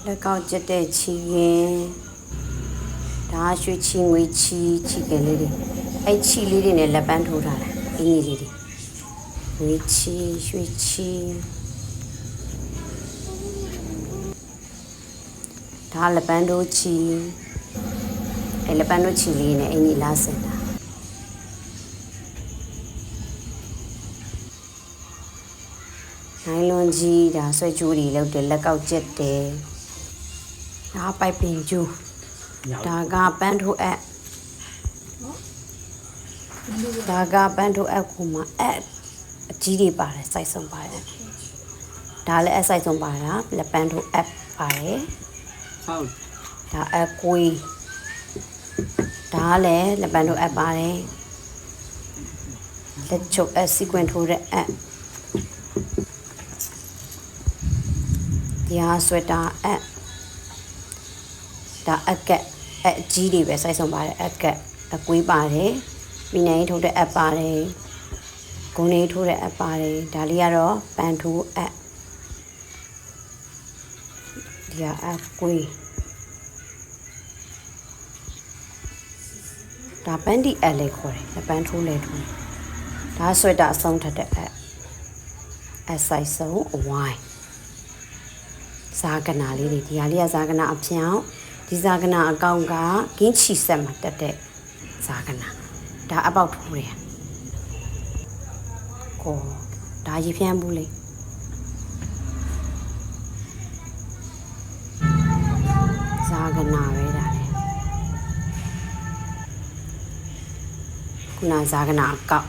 လက်ကောက်ကျက်တဲ့ချီရင်ဒါရွှေချီငွေချီချီကလေးတွေအဲ့ချီလေးတွေနဲ့လက်ပန်းထိုးထားတာအင်းကြီးလေးတွေငွေချီရွှေချီဒါလက်ပန်းထိုးချီအဲ့လက်ပန်းထိုးချီလေးနဲ့အင်းကြီးလာစင်တာနိုင်လွန်ကြီးဒါဆွဲကြိုးတွေလောက်တယ်လက်ကောက်ကျက်တယ်ဒါပိုက်ပင်ကျိုးဒါကပန်းထိုးအပ်ဒါကပန်းထိုးအပ်ကိုမှအကြီးတွေပါတယ်စိုက်ဆုံးပါတယ်ဒါလည်းအစိုက်ဆုံးပါတာလက်ပန်းထိုးအပ်ပါတယ်ဟုတ်ဒါအကွေးဒါလည်းလက်ပန်းထိုးအပ်ပါတယ်လက်ချုပ်အစီကွင်ထိုးတဲ့အပ်ဒီဟာဆွဲတာဒါအကက်အကြီးတွေပဲစိုက်ဆုံးပါတယ်အကက်အကွေးပါတယ်မိနိုင်ထိုးတဲ့အပ်ပါတယ်ဂုံနေထိုးတဲ့အပ်ပါတယ်ဒါလေးကတော့ပန်ထိုးအပ်ဒီဟာအကွေးဒါပန်းဒီအပ်လေးခေါ်တယ်လက်ပန်းထိုးလေးထိုးဒါဆွဲတာအဆုံးထက်တဲ့အစိုက်ဆုံးအဝိုင်းဇာကနာလေးတွေဒီဟာလေးကဇာကနာအဖြောင်းဒီဇာကနာအကောင်ကကင်းချီဆက်မှာတက်တဲ့ဇာကနာဒါအပေါက်ထိုးတယ်ကိုဒါရေဖြန်းဘူးလေဇာကနာပဲဒါလေခုနဇာကနာအကောက်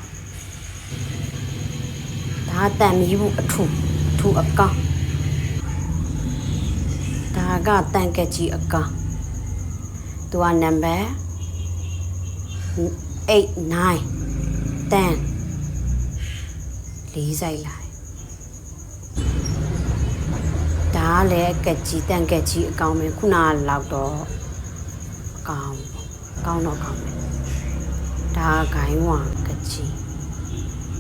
ဒါတန်မီးဘူးအထူအကောင်ဒါကတန်ကက်ကြီးအကောင်သူကနံပါတ်8 9 10လေးဆိုင်လိုက်ဒါလည်းကက်ကြီးတန်ကက်ကြီးအကောင်ပဲခုနလောက်တော့ကောင်းတော့ကောင်းပဲဒါဂိုင်းဝါကက်ကြီး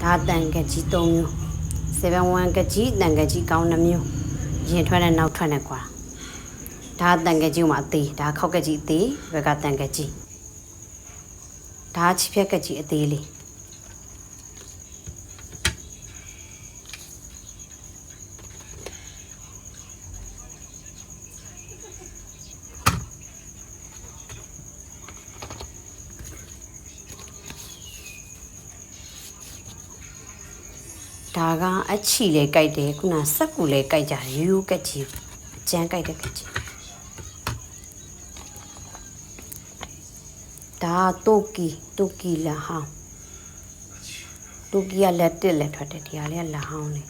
ဒါတန်ကက်ကြီး3မျိုး7-1ကက်ကြီးတန်ကက်ကြီးကောင်း2မျိုးရင်ထွက်တဲ့နောက်ထွက်တဲ့ကွာဒါတန်ကကြီးမှာအသေးဒါခောက်ကကြီးအသေးဘက်ကတန်ကကြီးဒါချီဖြက်ကကြီးအသေးလေးဒါကအချီလေးကြိုက်တယ်ခုနစက်ကူလေးကြိုက်ကြရိုးကကြီးကျန်းကြိုက်တဲ့ကကြီးဒါတိုကီလာဟောင်းတိုကီကလက်တက်လက်ထွက်တယ်ဒီဟာလေးကလာဟောင်းလေ